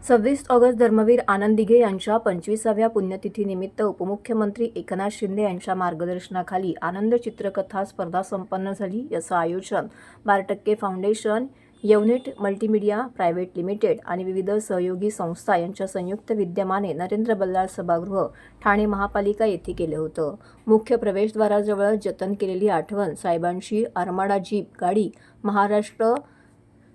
26 August Dharmaveer Anand Dighe यांच्या 25व्या पुण्यतिथीनिमित्त उपमुख्यमंत्री एकनाथ शिंदे यांच्या मार्गदर्शनाखाली आनंद चित्रकथा स्पर्धा संपन्न झाली। याचं आयोजन 12% foundation, unit multimedia private limited आणि विविध सहयोगी संस्था यांच्या संयुक्त विद्यमाने नरेंद्र बल्लाळ सभागृह, ठाणे महापालिका येथे केले होतं। मुख्य प्रवेशद्वाराजवळ जतन केलेली आठवण साहेबांची आर्माडा जीप गाडी महाराष्ट्र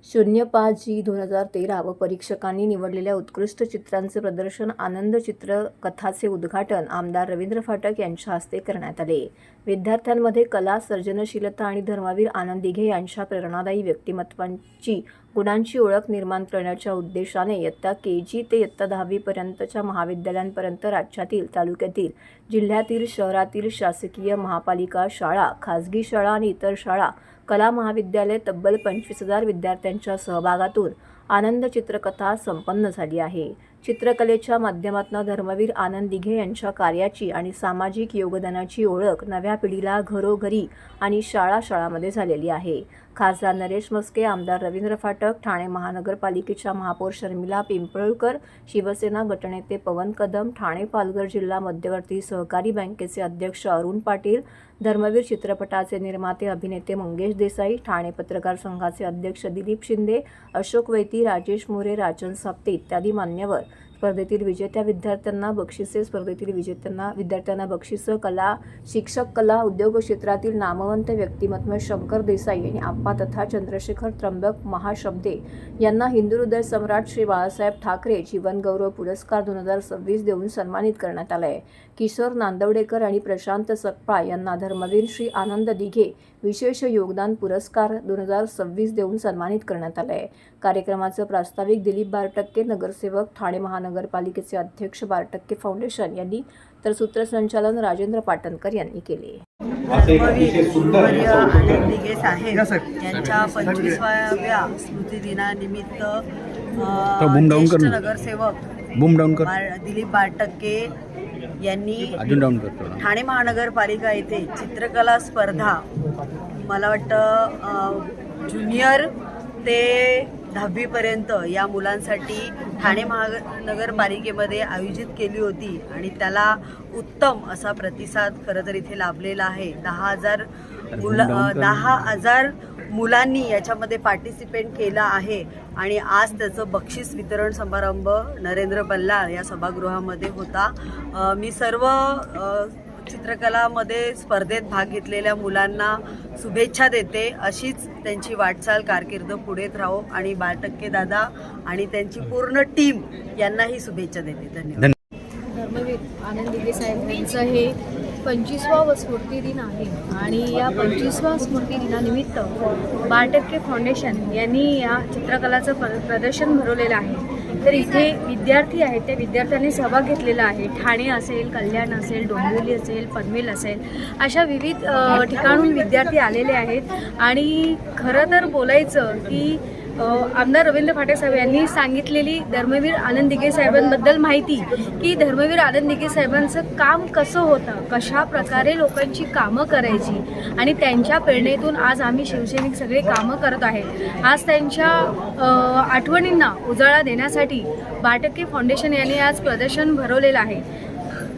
05G 2013 व परीक्षकांनी निवडलेल्या उत्कृष्ट चित्रांचे प्रदर्शन आनंद चित्रकथाचे उद्घाटन आमदार रवींद्र फाटक यांच्या हस्ते करण्यात आले। विद्यार्थ्यांमध्ये कला, सर्जनशीलता आणि धर्मवीर आनंद दिघे यांच्या प्रेरणादायी व्यक्तिमत्वांची गुणांची ओळख निर्माण करण्याच्या उद्देशाने इयत्ता KG ते इयत्ता 10वी पर्यंतच्या महाविद्यालयांपर्यंत राज्यातील, तालुक्यातील, जिल्ह्यातील, शहरातील शासकीय महापालिका शाळा, खाजगी शाळा आणि इतर शाळा, कला महाविद्यालय तब्बल 25,000 विद्यार्थ्यांच्या सहभागातून आनंद चित्रकथा संपन्न झाली आहे। चित्रकलेच्या माध्यमातून धर्मवीर आनंद दिघे यांच्या कार्याची आणि सामाजिक योगदानाची ओळख नव्या पिढीला घरोघरी आणि शाळांमध्ये झालेली आहे। खासदार नरेश मस्के, आमदार रवींद्र फाटक, ठाणे महानगरपालिकेच्या महापौर शर्मिला पिंपळकर, शिवसेना गटनेते पवन कदम, ठाणे पालघर जिल्हा मध्यवर्ती सहकारी बँकेचे अध्यक्ष अरुण पाटील, धर्मवीर चित्रपटाचे निर्माते अभिनेते मंगेश देसाई, ठाणे पत्रकार संघाचे अध्यक्ष दिलीप शिंदे, अशोक वैती, राजेश मोरे, राजन साप्ते इत्यादी मान्यवर, स्पर्धेतील विजेत्या विद्यार्थ्यांना बक्षिसे, विद्यार्थ्यांना बक्षिसं, कला शिक्षक, कला उद्योग क्षेत्रातील नामवंत व्यक्तिमत्व शंकर देसाई आणि आप्पा तथा चंद्रशेखर त्र्यंबक महाशब्दे यांना हिंदू हृदय सम्राट श्री बाळासाहेब ठाकरे जीवन गौरव पुरस्कार 2026 देऊन सन्मानित करण्यात आले। किशोर नांदवडेकर आणि प्रशांत सकपाळ यांना धर्मवीर श्री आनंद दिघे विशेष योगदान पुरस्कार 2026 देऊन सन्मानित करण्यात आले। कार्यक्रमाचं प्रास्ताविक दिलीप 12% नगरसेवक, ठाणे महानगरपालिकेचे अध्यक्ष 12% फाउंडेशन यांनी तर सूत्रसंचालन राजेंद्र पाटणकर यांनी केले। आनंद दिघे साहेब यांच्या 25व्या स्मृतिदिनानिमित्त ज्येष्ठ नगरसेवक दिलीप 12% यांनी ठाणे महानगरपालिका येथे चित्रकला स्पर्धा मला वाटतं ज्युनियर ते 10वी पर्यंत या मुलांसाठी ठाणे महानगरपालिकेमध्ये आयोजित केली होती आणि त्याला उत्तम असा प्रतिसाद खरं तर इथे लाभलेला आहे। 10,000 मुलांनी याच्यामध्ये पार्टिसिपेट केला आहे आणि आज त्याचं बक्षीस वितरण समारंभ नरेंद्र बल्लाळ या सभागृहामध्ये होता। मी सर्व चित्रकलामध्ये स्पर्धेत भाग घेतलेल्या मुलांना शुभेच्छा देते। अशीच त्यांची वाटचाल कारकीर्द पुढेत राहो आणि 12% दादा आणि त्यांची पूर्ण टीम यांनाही शुभेच्छा देते। धन्यवाद। धर्मवीर आनंद दिघे साहेब यांचं हे 25वा स्मृतिदिन आहे आणि या 25व्या स्मृतिदिनानिमित्त 12% फाउंडेशन यांनी या चित्रकलाचं प्रदर्शन भरवलेलं आहे। तर इथे विद्यार्थी आहेत, त्या विद्यार्थ्यांनी सहभाग घेतलेला आहे। ठाणे असेल, कल्याण असेल, डोंबिवली असेल, पनवेल असेल, अशा विविध ठिकाणून विद्यार्थी आलेले आहेत। आणि खरं तर बोलायचं की आमदार रवींद्र फाटक साहेब यांनी सांगितलेली धर्मवीर आनंद दिघे साहेबांबद्दल माहिती की धर्मवीर आनंद दिघे साहेबांचं काम कसं होतं, कशा प्रकारे लोकांची कामं करायची आणि त्यांच्या प्रेरणेतून आज आम्ही शिवसैनिक सगळे कामं करत आहेत। आज त्यांच्या आठवणींना उजाळा देण्यासाठी 12% फाउंडेशन यांनी आज प्रदर्शन भरवलेलं आहे।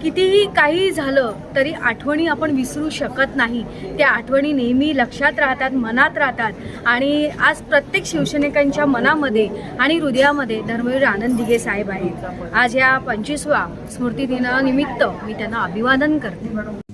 कितीही काही झालं तरी आठवणी आपण विसरू शकत नाही। त्या आठवणी नेहमी लक्षात राहतात, मनात राहतात आणि आज प्रत्येक शिवसैनिकांच्या मनामध्ये आणि हृदयामध्ये धर्मवीर आनंद दिघे साहेब आहेत। आज या 25व्या स्मृतिदिनानिमित्त मी त्यांना अभिवादन करते।